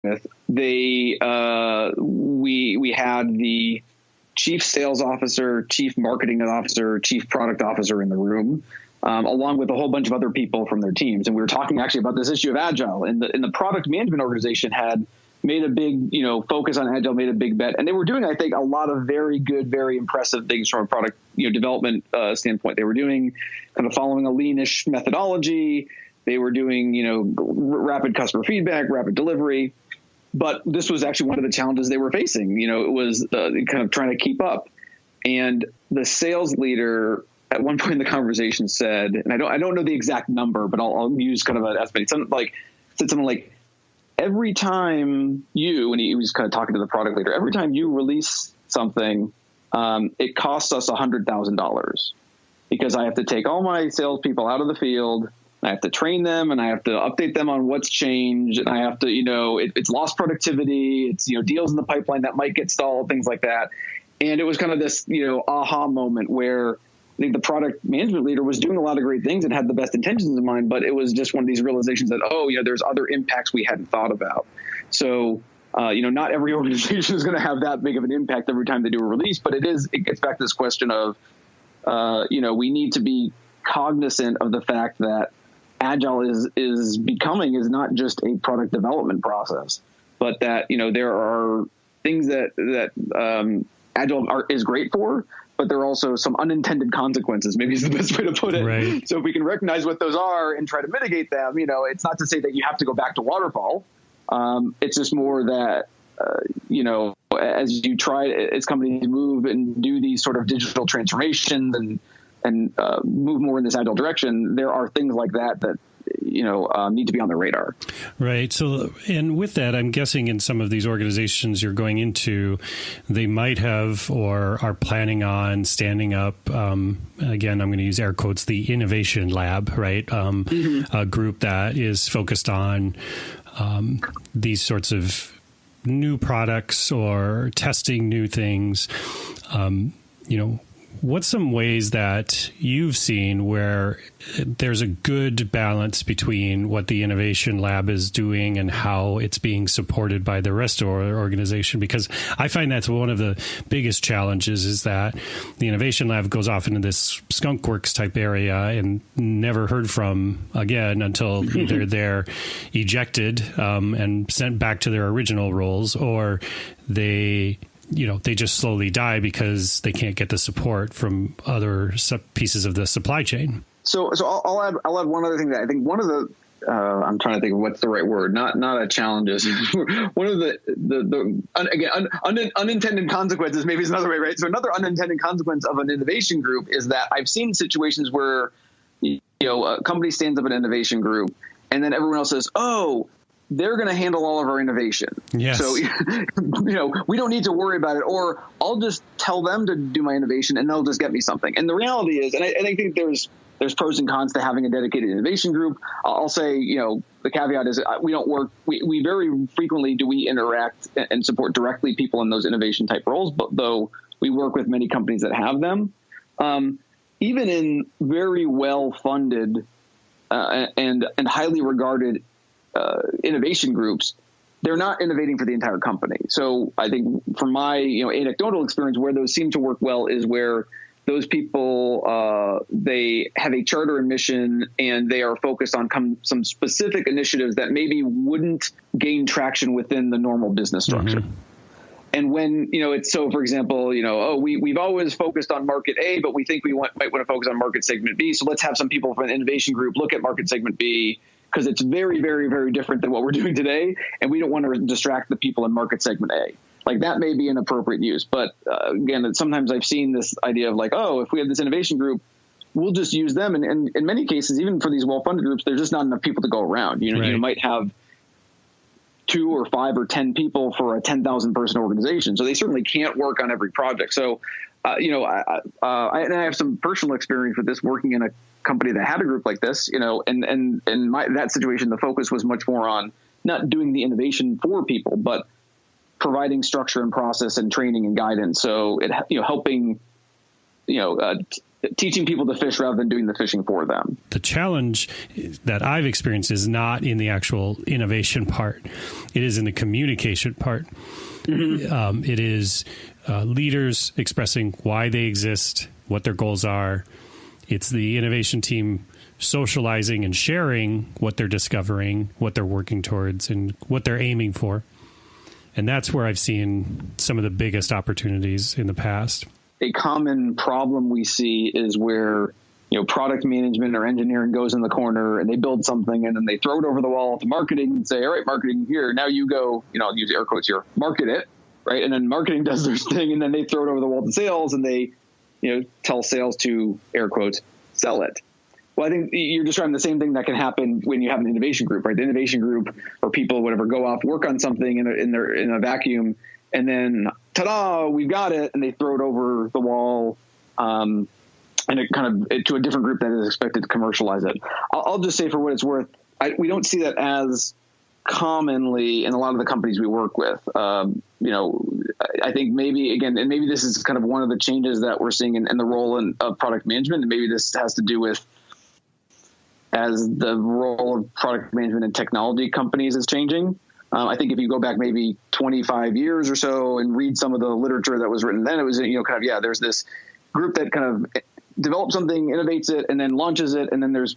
with, we had the chief sales officer, chief marketing officer, chief product officer in the room, along with a whole bunch of other people from their teams. And we were talking actually about this issue of Agile, and the product management organization had made a big, focus on Agile, made a big bet. And they were doing, I think, a lot of very good, very impressive things from a product, development standpoint. They were doing kind of following a leanish methodology. They were doing, rapid customer feedback, rapid delivery. But this was actually one of the challenges they were facing. It was kind of trying to keep up. And the sales leader at one point in the conversation said, and I don't know the exact number, but I'll use kind of an estimate. Said something like, every time and he was kind of talking to the product leader, every time you release something, it costs us $100,000 because I have to take all my salespeople out of the field. I have to train them and I have to update them on what's changed. And I have to, it's lost productivity. It's, deals in the pipeline that might get stalled, things like that. And it was kind of this, aha moment where I think the product management leader was doing a lot of great things and had the best intentions in mind, but it was just one of these realizations that, there's other impacts we hadn't thought about. So, not every organization is going to have that big of an impact every time they do a release, but it gets back to this question of, we need to be cognizant of the fact that Agile is not just a product development process, but that, there are things that Agile is great for, but there are also some unintended consequences, maybe is the best way to put it. Right. So if we can recognize what those are and try to mitigate them, it's not to say that you have to go back to waterfall. It's just more that, as you try, as companies move and do these sort of digital transformations and move more in this Agile direction, there are things like that need to be on the radar. Right. So, and with that, I'm guessing in some of these organizations you're going into, they might have or are planning on standing up, again, I'm going to use air quotes, the innovation lab, right? A group that is focused on these sorts of new products or testing new things. What's some ways that you've seen where there's a good balance between what the innovation lab is doing and how it's being supported by the rest of our organization? Because I find that's one of the biggest challenges is that the innovation lab goes off into this skunk works type area and never heard from again until either they're ejected and sent back to their original roles, or they just slowly die because they can't get the support from other pieces of the supply chain. So I'll add one other thing that I think one of the I'm trying to think of what's the right word. Not a challenges. One of the unintended consequences maybe is another way, right? So another unintended consequence of an innovation group is that I've seen situations where a company stands up an innovation group and then everyone else says, "Oh, they're going to handle all of our innovation." Yes. So, we don't need to worry about it, or I'll just tell them to do my innovation and they'll just get me something. And the reality is, and I think there's pros and cons to having a dedicated innovation group. I'll say, the caveat is we don't work, we very frequently do we interact and support directly people in those innovation type roles, but though we work with many companies that have them, even in very well-funded and highly regarded innovation groups, they're not innovating for the entire company. So I think from my anecdotal experience, where those seem to work well is where those people they have a charter and mission, and they are focused on some specific initiatives that maybe wouldn't gain traction within the normal business structure. Mm-hmm. And when it's so, for example, we've always focused on market A, but we think we might want to focus on market segment B. So let's have some people from an innovation group look at market segment B, because it's very, very, very different than what we're doing today. And we don't want to distract the people in market segment A. Like that may be an appropriate use. But again, sometimes I've seen this idea of like, oh, if we have this innovation group, we'll just use them. And in many cases, even for these well-funded groups, there's just not enough people to go around. Right. You might have 2 or 5 or 10 people for a 10,000 person organization. So they certainly can't work on every project. So, I have some personal experience with this working in a company that had a group like this, and that situation, the focus was much more on not doing the innovation for people, but providing structure and process and training and guidance. So it, helping, teaching people to fish rather than doing the fishing for them. The challenge that I've experienced is not in the actual innovation part. It is in the communication part. Mm-hmm. It is leaders expressing why they exist, what their goals are. It's the innovation team socializing and sharing what they're discovering, what they're working towards, and what they're aiming for. And that's where I've seen some of the biggest opportunities in the past. A common problem we see is where, product management or engineering goes in the corner and they build something and then they throw it over the wall to marketing and say, all right, marketing, here, now you go, I'll use air quotes here, market it, right? And then marketing does their thing and then they throw it over the wall to sales and they, tell sales to, air quotes, sell it. Well, I think you're describing the same thing that can happen when you have an innovation group, right? The innovation group or people, whatever, go off, work on something in a vacuum, and then, ta-da, we've got it, and they throw it over the wall, and it kind of to a different group that is expected to commercialize it. I'll just say, for what it's worth, we don't see that as commonly in a lot of the companies we work with. I think maybe, again, and maybe this is kind of one of the changes that we're seeing in the role of product management, and maybe this has to do with as the role of product management in technology companies is changing. I think if you go back maybe 25 years or so and read some of the literature that was written then, it was, there's this group that kind of develops something, innovates it, and then launches it. And then there's,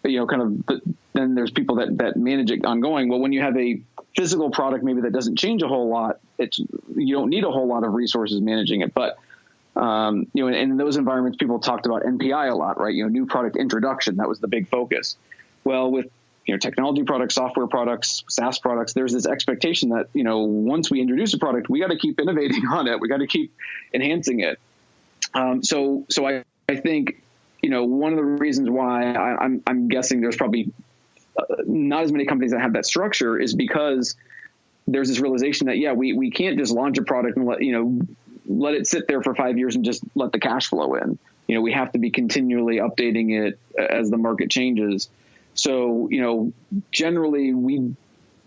then there's people that manage it ongoing. Well, when you have a physical product, maybe that doesn't change a whole lot, you don't need a whole lot of resources managing it. But, in those environments, people talked about NPI a lot, right? New product introduction, that was the big focus. Well, with technology products, software products, SaaS products, there's this expectation that, once we introduce a product, we got to keep innovating on it. We got to keep enhancing it. So I think, one of the reasons why I'm guessing there's probably not as many companies that have that structure is because there's this realization that, we can't just launch a product and let it sit there for 5 years and just let the cash flow in. We have to be continually updating it as the market changes. So, generally in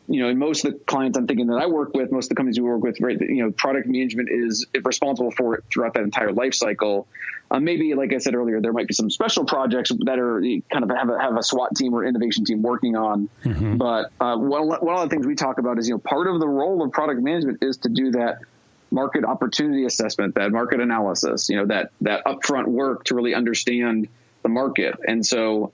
most of the clients I'm thinking that I work with, most of the companies we work with, right, product management is responsible for it throughout that entire life cycle. Maybe, like I said earlier, there might be some special projects that are kind of have a SWAT team or innovation team working on. Mm-hmm. But one of the things we talk about is, part of the role of product management is to do that market opportunity assessment, that market analysis, that upfront work to really understand the market. And so,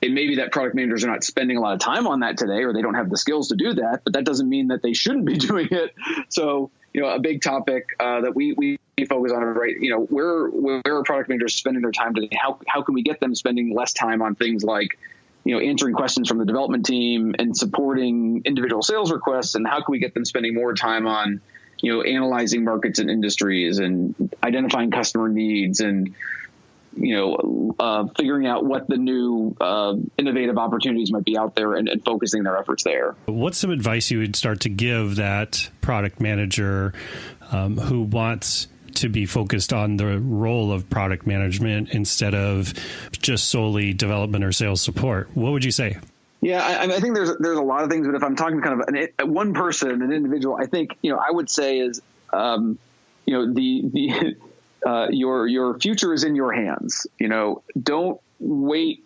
it may be that product managers are not spending a lot of time on that today, or they don't have the skills to do that, but that doesn't mean that they shouldn't be doing it. So, a big topic that we focus on, right? Where are product managers spending their time today? How can we get them spending less time on things like, answering questions from the development team and supporting individual sales requests? And how can we get them spending more time on, analyzing markets and industries and identifying customer needs and, figuring out what the new innovative opportunities might be out there and focusing their efforts there. What's some advice you would start to give that product manager who wants to be focused on the role of product management instead of just solely development or sales support? What would you say? Yeah, I think there's a lot of things, but if I'm talking kind of one person, an individual, I think, I would say is, your future is in your hands. Don't wait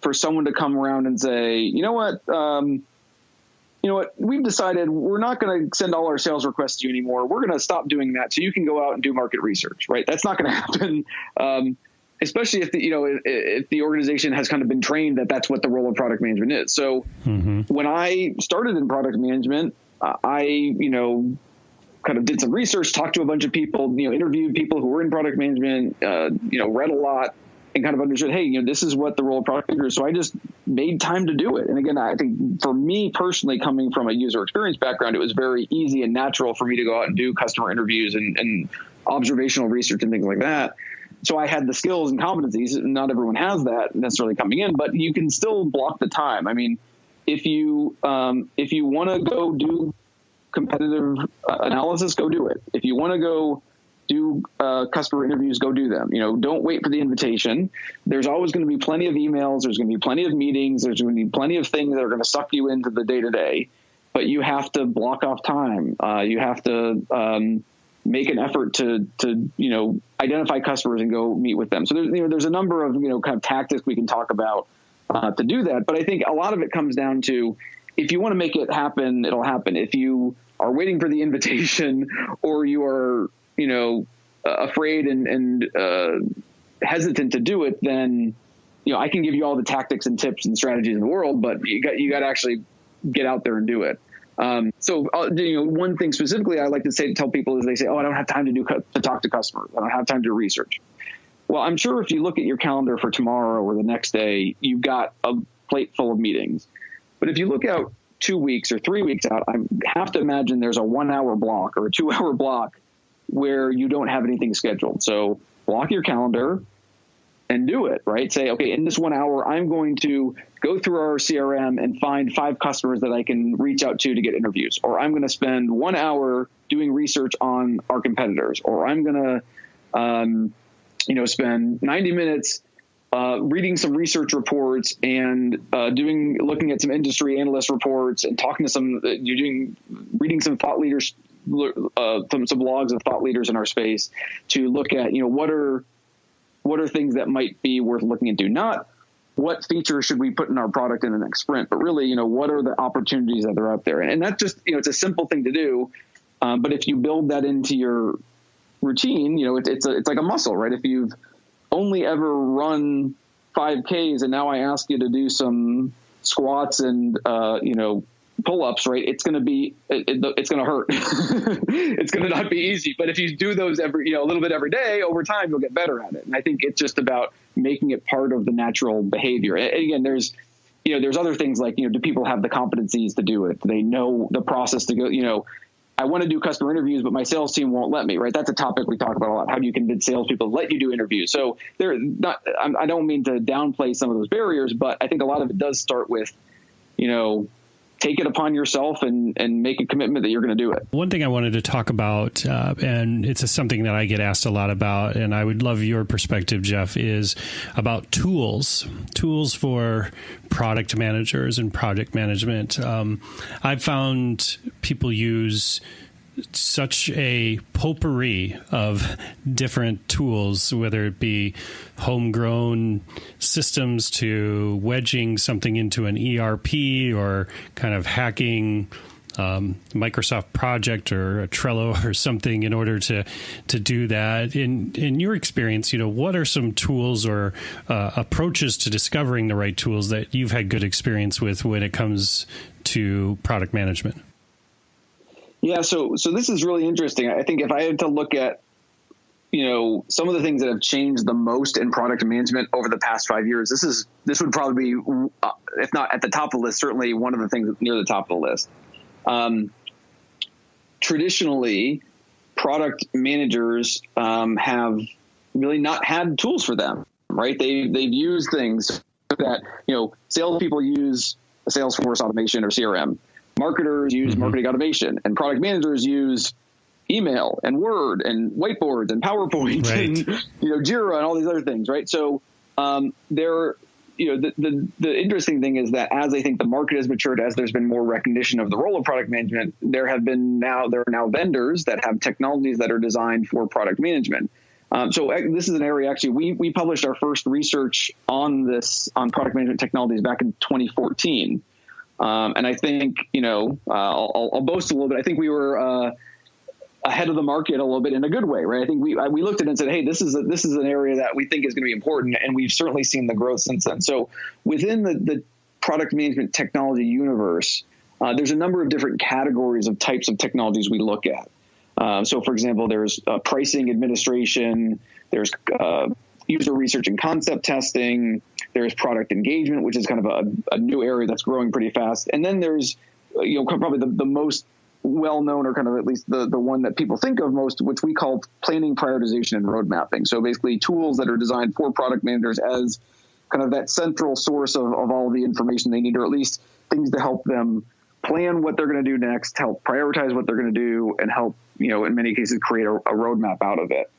for someone to come around and say, you know what, we've decided we're not going to send all our sales requests to you anymore. We're going to stop doing that so you can go out and do market research, right? That's not going to happen. Especially if if the organization has kind of been trained that that's what the role of product management is. So when I started in product management, I kind of did some research, talked to a bunch of people, interviewed people who were in product management, read a lot and kind of understood, hey, this is what the role of product manager is. So I just made time to do it. And again, I think for me personally, coming from a user experience background, it was very easy and natural for me to go out and do customer interviews and observational research and things like that. So I had the skills and competencies. Not everyone has that necessarily coming in, but you can still block the time. I mean, if you want to go do competitive analysis, go do it. If you want to go do customer interviews, go do them. Don't wait for the invitation. There's always going to be plenty of emails. There's going to be plenty of meetings. There's going to be plenty of things that are going to suck you into the day-to-day, but you have to block off time. You have to make an effort to identify customers and go meet with them. So there's a number of kind of tactics we can talk about to do that. But I think a lot of it comes down to, if you want to make it happen, it'll happen. If you are waiting for the invitation, or you are afraid and hesitant to do it, then I can give you all the tactics and tips and strategies in the world, but you got to actually get out there and do it. So one thing specifically I like to tell people is, they say, "Oh, I don't have time to talk to customers. I don't have time to research." Well, I'm sure if you look at your calendar for tomorrow or the next day, you've got a plate full of meetings. But if you look out 2 weeks or 3 weeks out, I have to imagine there's a 1 hour block or a 2 hour block where you don't have anything scheduled. So block your calendar and do it, right? Say, okay, in this 1 hour, I'm going to go through our CRM and find 5 customers that I can reach out to get interviews. Or I'm going to spend 1 hour doing research on our competitors. Or I'm going to, spend 90 minutes reading some research reports and looking at some industry analyst reports and talking to reading some thought leaders, some blogs of thought leaders in our space to look at, what are things that might be worth looking into. Not what features should we put in our product in the next sprint, but really, what are the opportunities that are out there? And that's just, it's a simple thing to do. But if you build that into your routine, it's like a muscle, right? If you've only ever run 5Ks and now I ask you to do some squats and, pull-ups, right? It's going to hurt. It's going to not be easy. But if you do those a little bit every day, over time, you'll get better at it. And I think it's just about making it part of the natural behavior. And again, there's other things like, do people have the competencies to do it? Do they know the process to go, I want to do customer interviews, but my sales team won't let me, right? That's a topic we talk about a lot. How do you convince salespeople to let you do interviews? So I don't mean to downplay some of those barriers, but I think a lot of it does start with, take it upon yourself and make a commitment that you're going to do it. One thing I wanted to talk about, and it's something that I get asked a lot about, and I would love your perspective, Jeff, is about tools for product managers and project management. I've found people use such a potpourri of different tools, whether it be homegrown systems to wedging something into an ERP or kind of hacking Microsoft Project or a Trello or something in order to do that. In your experience, what are some tools or approaches to discovering the right tools that you've had good experience with when it comes to product management? Yeah, so this is really interesting. I think if I had to look at, some of the things that have changed the most in product management over the past 5 years, this would probably be, if not at the top of the list, certainly one of the things near the top of the list. Traditionally, product managers have really not had tools for them, right? They've used things that, salespeople use Salesforce automation or CRM. Marketers use marketing automation, and product managers use email and Word and whiteboards and PowerPoint and Jira and all these other things, right? So the interesting thing is that as I think the market has matured, as there's been more recognition of the role of product management, there are now vendors that have technologies that are designed for product management. So this is an area, actually, we published our first research on product management technologies back in 2014. And I think, I'll boast a little bit. I think we were ahead of the market a little bit in a good way, right? I think we looked at it and said, hey, this is an area that we think is going to be important, and we've certainly seen the growth since then. So within the product management technology universe, there's a number of different categories of types of technologies we look at. So, for example, there's pricing administration, there's user research and concept testing. There's product engagement, which is kind of a new area that's growing pretty fast. And then there's, probably the most well-known, or kind of at least the one that people think of most, which we call planning, prioritization, and road mapping. So basically tools that are designed for product managers as kind of that central source of all the information they need, or at least things to help them plan what they're going to do next, help prioritize what they're going to do, and help, in many cases, create a roadmap out of it.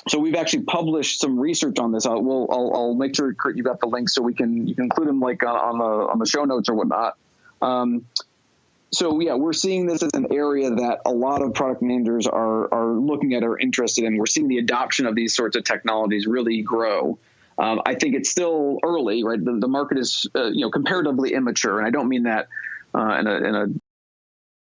So we've actually published some research on this. I'll make sure, Kurt, you've got the links so you can include them like on the show notes or whatnot. So yeah, we're seeing this as an area that a lot of product managers are looking at or interested in. We're seeing the adoption of these sorts of technologies really grow. I think it's still early, right? The market is comparatively immature, and I don't mean that in a